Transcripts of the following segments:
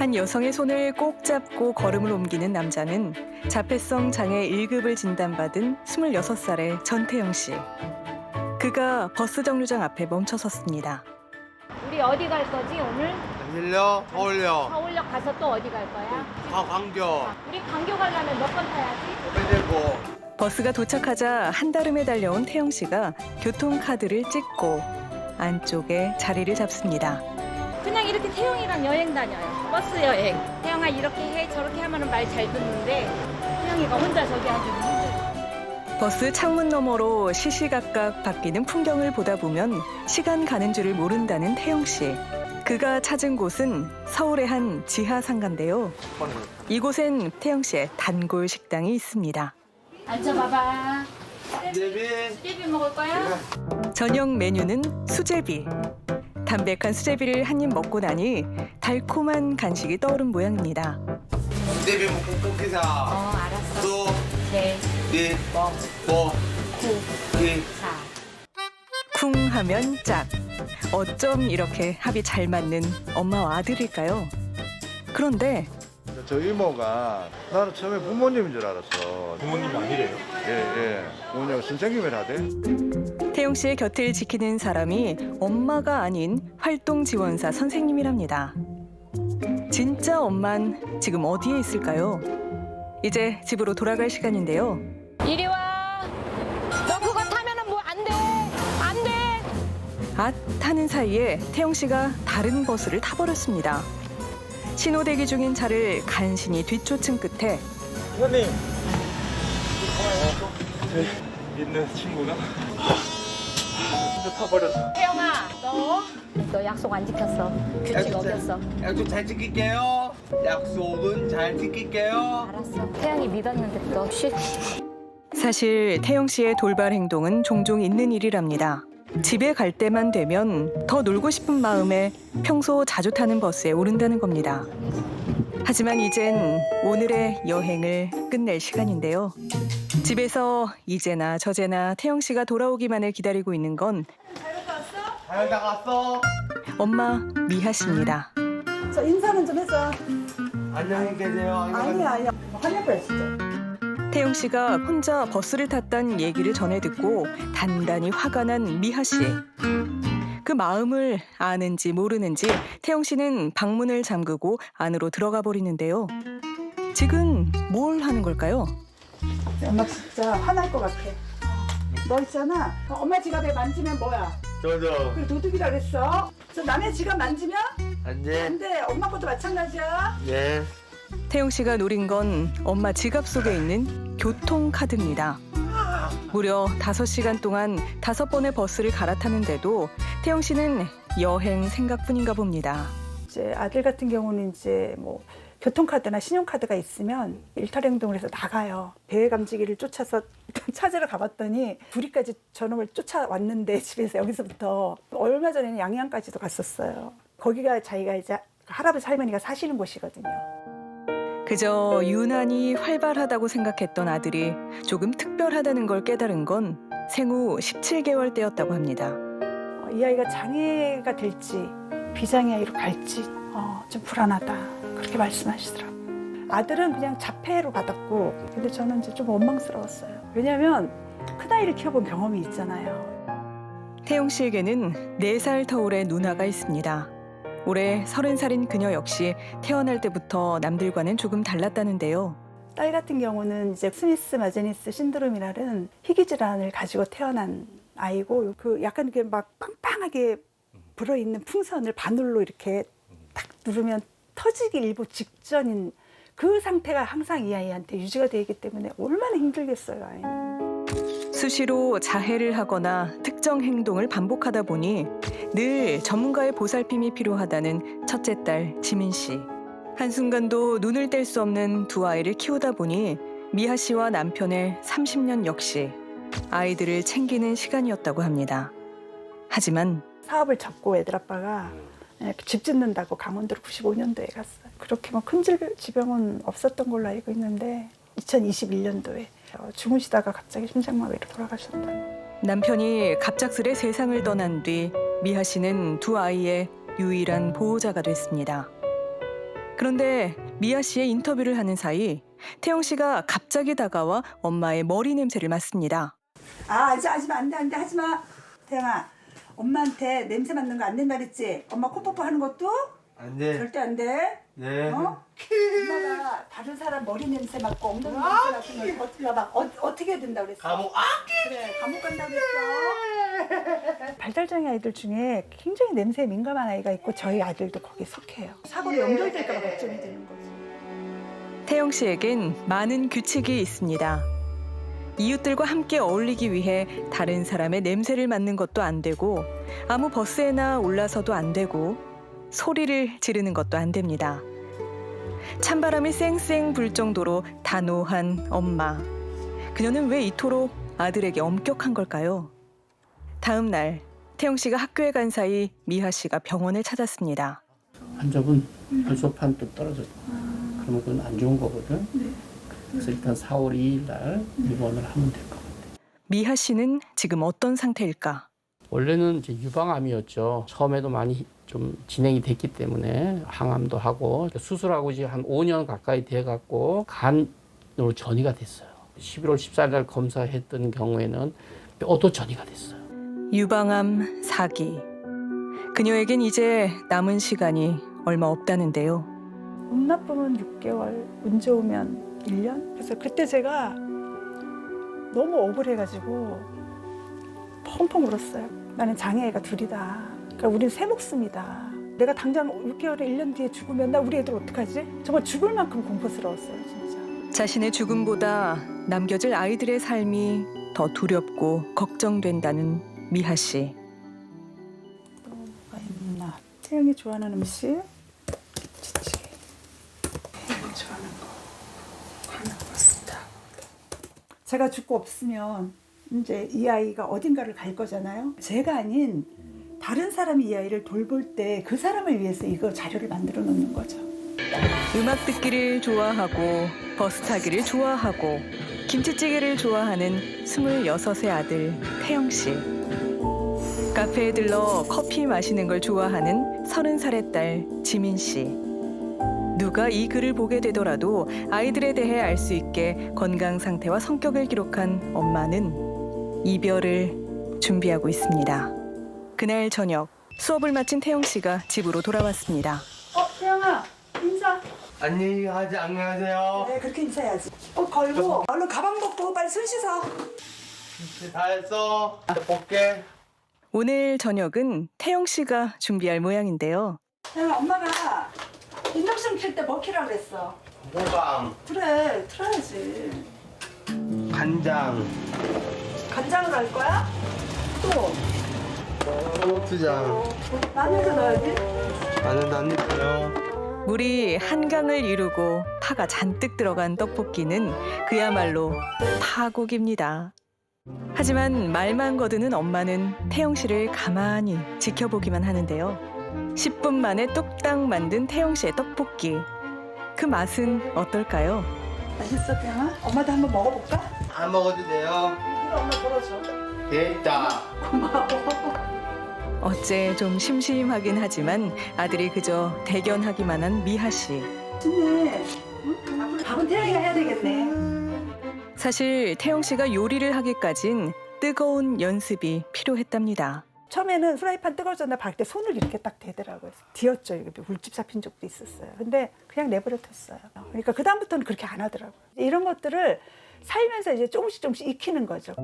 한 여성의 손을 꼭 잡고 걸음을 옮기는 남자는 자폐성 장애 1급을 진단받은 26살의 전태영 씨. 그가 버스 정류장 앞에 멈춰섰습니다. 우리 어디 갈 거지 오늘? 안실려? 서울역. 서울역 가서 또 어디 갈 거야? 광교. 우리 광교 가려면 몇 번 타야지? 빼내고. 버스가 도착하자 한달음에 달려온 태영 씨가 교통카드를 찍고 안쪽에 자리를 잡습니다. 그냥 이렇게 태영이랑 여행 다녀요. 버스 여행. 태영아 이렇게 해 저렇게 하면은 말 잘 듣는데 태영이가 혼자 저기 하기는 힘들어. 버스 창문 너머로 시시각각 바뀌는 풍경을 보다 보면 시간 가는 줄을 모른다는 태영 씨. 그가 찾은 곳은 서울의 한 지하 상가인데요. 이곳엔 태영 씨의 단골 식당이 있습니다. 앉아봐봐. 수제비. 수제비 먹을 거야? 저녁 메뉴는 수제비. 담백한 수제비를 한 입 먹고 나니 달콤한 간식이 떠오른 모양입니다. 수제비 먹고 꼭기사. 알았어. 수, 네. 리, 뭐. 고, 구. 기. 사. 쿵 하면 짝. 어쩜 이렇게 합이 잘 맞는 엄마와 아들일까요? 그런데 저 이모가 나는 처음에 부모님인 줄 알았어. 부모님이 아니래요? 예. 부모님 선생님이라 하대. 태용 씨의 곁을 지키는 사람이 엄마가 아닌 활동지원사 선생님이랍니다. 진짜 엄만 지금 어디에 있을까요? 이제 집으로 돌아갈 시간인데요. 이리 와. 너 그거 타면은 뭐 안 돼. 안 돼. 앗 타는 사이에 태용 씨가 다른 버스를 타버렸습니다. 신호 대기 중인 차를 간신히 뒤쫓은 끝에 선생님. 있는 친구가 혼자 타버렸어. 태영아, 너 약속 안 지켰어. 규칙 어겼어. 약속 잘 지킬게요. 약속은 잘 지킬게요. 알았어. 태영이 믿었는데 너 쉿. 사실 태용 씨의 돌발 행동은 종종 있는 일이랍니다. 집에 갈 때만 되면 더 놀고 싶은 마음에 평소 자주 타는 버스에 오른다는 겁니다. 하지만 이젠 오늘의 여행을 끝낼 시간인데요. 집에서 이제나 저제나 태영 씨가 돌아오기만을 기다리고 있는 건 잘 나갔어. 엄마 미하 씨입니다. 저 인사는 좀 했어. 안녕히 계세요. 아니야. 화낼 뻔 진짜. 태용 씨가 혼자 버스를 탔다는 얘기를 전해 듣고 단단히 화가 난 미하 씨. 그 마음을 아는지 모르는지 태용 씨는 방문을 잠그고 안으로 들어가 버리는데요. 지금 뭘 하는 걸까요? 엄마 진짜 화날 것 같아. 너 있잖아. 엄마 지갑에 만지면 뭐야? 저도. 그래 도둑이라 그랬어. 저 남의 지갑 만지면 안 돼. 안 돼. 엄마 것도 마찬가지야. 네. 태용 씨가 노린 건 엄마 지갑 속에 있는 교통카드입니다. 무려 5시간 동안 5번의 버스를 갈아타는데도 태용 씨는 여행 생각뿐인가 봅니다. 이제 아들 같은 경우는 이제 뭐 교통카드나 신용카드가 있으면 일탈 행동을 해서 나가요. 배회 감지기를 쫓아서 일단 찾으러 가봤더니 부리까지 저놈을 쫓아왔는데 집에서 여기서부터 얼마 전에는 양양까지도 갔었어요. 거기가 자기가 이제 할아버지 할머니가 사시는 곳이거든요. 그저 유난히 활발하다고 생각했던 아들이 조금 특별하다는 걸 깨달은 건 생후 17개월 때였다고 합니다. 이 아이가 장애가 될지 비장애 아이로 갈지 좀 불안하다 그렇게 말씀하시더라고요. 아들은 그냥 자폐로 받았고 근데 저는 이제 좀 원망스러웠어요. 왜냐하면 큰아이를 키워본 경험이 있잖아요. 태용 씨에게는 4살 터울의 누나가 있습니다. 올해 30살인 그녀 역시 태어날 때부터 남들과는 조금 달랐다는데요. 딸 같은 경우는 이제 스미스 마제니스 신드롬이라는 희귀 질환을 가지고 태어난 아이고 그 약간 이렇게 막 빵빵하게 불어있는 풍선을 바늘로 이렇게 탁 누르면 터지기 일보 직전인 그 상태가 항상 이 아이한테 유지가 되기 때문에 얼마나 힘들겠어요, 아이는. 수시로 자해를 하거나 특정 행동을 반복하다 보니 늘 전문가의 보살핌이 필요하다는 첫째 딸 지민 씨. 한순간도 눈을 뗄 수 없는 두 아이를 키우다 보니 미하 씨와 남편의 30년 역시 아이들을 챙기는 시간이었다고 합니다. 하지만 사업을 접고 애들 아빠가 집 짓는다고 강원도로 95년도에 갔어요. 그렇게 뭐 큰 지병은 없었던 걸로 알고 있는데 2021년도에 주무시다가 갑자기 심장마비로 돌아가셨다. 남편이 갑작스레 세상을 떠난 뒤 미하 씨는 두 아이의 유일한 보호자가 됐습니다. 그런데 미아 씨의 인터뷰를 하는 사이 태영 씨가 갑자기 다가와 엄마의 머리 냄새를 맡습니다. 아, 이제 하지마. 안 돼, 하지마. 태영아, 엄마한테 냄새 맡는 거 안 된다 그랬지? 엄마 콧뽀뽀 하는 것도 안 돼. 절대 안 돼. 네. 어? 엄마가 다른 사람 머리 냄새 맡고 엉덩이 냄새 맡으면 어떻게 봐봐. 어떻게 해야 된다 그랬어? 감옥. 그래, 감옥 간다 그랬어. 발달장애 아이들 중에 굉장히 냄새에 민감한 아이가 있고 저희 아들도 거기에 속해요. 사고로 연결될까 봐 걱정이 되는 거지. 태영 씨에겐 많은 규칙이 있습니다. 이웃들과 함께 어울리기 위해 다른 사람의 냄새를 맡는 것도 안 되고 아무 버스에나 올라서도 안 되고 소리를 지르는 것도 안 됩니다. 찬바람이 쌩쌩 불 정도로 단호한 엄마. 그녀는 왜 이토록 아들에게 엄격한 걸까요? 다음 날 태영 씨가 학교에 간 사이 미하 씨가 병원을 찾았습니다. 환자분 혈소판 또 떨어졌고 그러면 그건 안 좋은 거거든. 그래서 일단 4월 2일 날 입원을 하면 될 것 같아요. 미하 씨는 지금 어떤 상태일까? 원래는 이제 유방암이었죠. 처음에도 많이 좀 진행이 됐기 때문에 항암도 하고 수술하고 이제 한 5년 가까이 돼갖고 간으로 전이가 됐어요. 11월 14일 날 검사했던 경우에는 뼈도 전이가 됐어요. 유방암 4기. 그녀에겐 이제 남은 시간이 얼마 없다는데요. 운 나쁘면 6개월, 운 좋으면 1년? 그래서 그때 제가 너무 억울해가지고 펑펑 울었어요. 나는 장애애가 둘이다. 그러니까 우린 새 목숨이다. 내가 당장 6개월에 1년 뒤에 죽으면 나 우리 애들 어떡하지? 정말 죽을 만큼 공포스러웠어요, 진짜. 자신의 죽음보다 남겨질 아이들의 삶이 더 두렵고 걱정된다는 미하 씨. 또 뭐가 있나? 태영이 좋아하는 음식? 김치찌개. 태영이 좋아하는 거 하나 먹었습니다. 제가 죽고 없으면 이제 이 아이가 어딘가를 갈 거잖아요. 제가 아닌 다른 사람이 이 아이를 돌볼 때 그 사람을 위해서 이거 자료를 만들어 놓는 거죠. 음악 듣기를 좋아하고 버스 타기를 좋아하고 김치찌개를 좋아하는 26의 아들 태영 씨. 카페에 들러 커피 마시는 걸 좋아하는 30살의 딸 지민 씨. 누가 이 글을 보게 되더라도 아이들에 대해 알 수 있게 건강 상태와 성격을 기록한 엄마는 이별을 준비하고 있습니다. 그날 저녁 수업을 마친 태영 씨가 집으로 돌아왔습니다. 태영아, 인사. 안녕하세요. 네, 그렇게 인사해야지. 걸고 얼른 가방 벗고 빨리 손 씻어. 다 했어. 이제 볼게. 오늘 저녁은 태영 씨가 준비할 모양인데요. 태영아, 엄마가 인덕션 킬 때 뭐 키라 그랬어? 호박, 그래, 틀어야지. 간장, 간장으로 할 거야? 또 고추장. 마늘도 넣어야지. 마늘도 안 넣고요. 물이 한강을 이루고 파가 잔뜩 들어간 떡볶이는 그야말로 파국입니다. 하지만 말만 거두는 엄마는 태영 씨를 가만히 지켜보기만 하는데요. 10분 만에 뚝딱 만든 태영 씨의 떡볶이. 그 맛은 어떨까요? 맛있어, 태영아? 엄마도 한번 먹어볼까? 안 먹어도 돼요. 이거 엄마 걸어줘. 됐다. 어째 좀 심심하긴 하지만 아들이 그저 대견하기만 한 미하 씨. 좋네. 응? 앞으로 밥은 태영이가 해야 되겠네. 사실 태영 씨가 요리를 하기까진 뜨거운 연습이 필요했답니다. 처음에는 프라이팬 뜨거워졌나 볼 때 손을 이렇게 딱 대더라고요. 뒤었죠. 이게 물집 잡힌 적도 있었어요. 근데 그냥 내버려 뒀어요. 그러니까 그다음부터는 그렇게 안 하더라고요. 이런 것들을 살면서 이제 조금씩 익히는 거죠.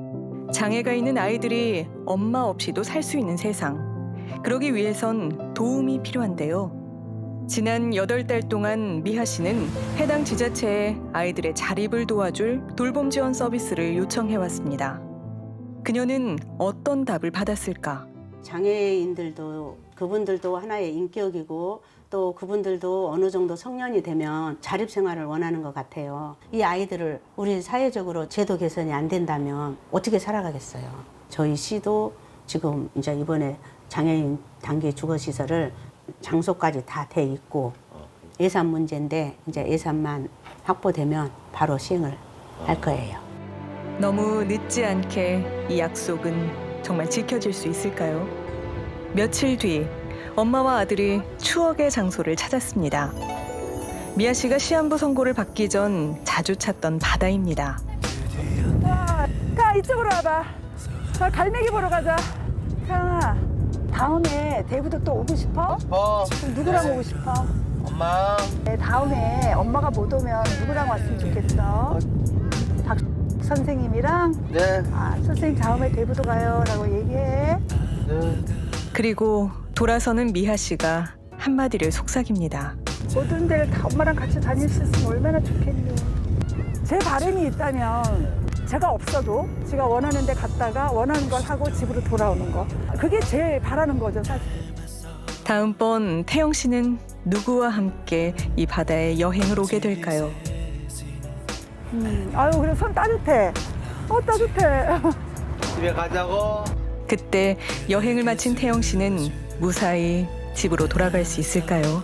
장애가 있는 아이들이 엄마 없이도 살 수 있는 세상. 그러기 위해선 도움이 필요한데요. 지난 8달 동안 미하 씨는 해당 지자체에 아이들의 자립을 도와줄 돌봄 지원 서비스를 요청해왔습니다. 그녀는 어떤 답을 받았을까? 장애인들도 그분들도 하나의 인격이고 또 그분들도 어느 정도 성년이 되면 자립생활을 원하는 것 같아요. 이 아이들을 우리 사회적으로 제도 개선이 안 된다면 어떻게 살아가겠어요? 저희 시도 지금 이제 이번에 장애인 단기 주거시설을 장소까지 다 돼 있고 예산 문제인데 이제 예산만 확보되면 바로 시행을 할 거예요. 너무 늦지 않게 이 약속은 정말 지켜질 수 있을까요? 며칠 뒤 엄마와 아들이 추억의 장소를 찾았습니다. 미아 씨가 시한부 선고를 받기 전 자주 찾던 바다입니다. 가 이쪽으로 와봐. 갈매기 보러 가자. 태영아, 다음에 대구도 또 오고 싶어? 그럼 누구랑 오고 싶어? 엄마. 네, 다음에 엄마가 못 오면 누구랑 왔으면 좋겠어? 박 선생님이랑? 네. 선생님 다음에 대구도 가요라고 얘기해. 네. 그리고 돌아서는 미하 씨가 한마디를 속삭입니다. 모든 데를 다 엄마랑 같이 다닐 수 있으면 얼마나 좋겠니. 제 바람이 있다면 제가 없어도 제가 원하는 데 갔다가 원하는 걸 하고 집으로 돌아오는 거. 그게 제일 바라는 거죠, 사실. 다음번 태영 씨는 누구와 함께 이 바다에 여행을 오게 될까요? 아유, 그래 손 따뜻해. 따뜻해. 집에 가자고. 그때 여행을 마친 태영 씨는 무사히 집으로 돌아갈 수 있을까요?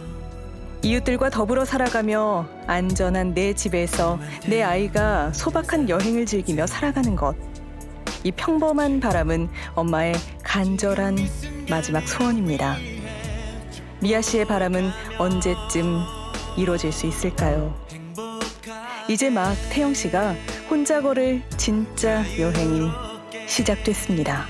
이웃들과 더불어 살아가며 안전한 내 집에서 내 아이가 소박한 여행을 즐기며 살아가는 것. 이 평범한 바람은 엄마의 간절한 마지막 소원입니다. 미아 씨의 바람은 언제쯤 이루어질 수 있을까요? 이제 막 태영 씨가 혼자 걸을 진짜 여행이 시작됐습니다.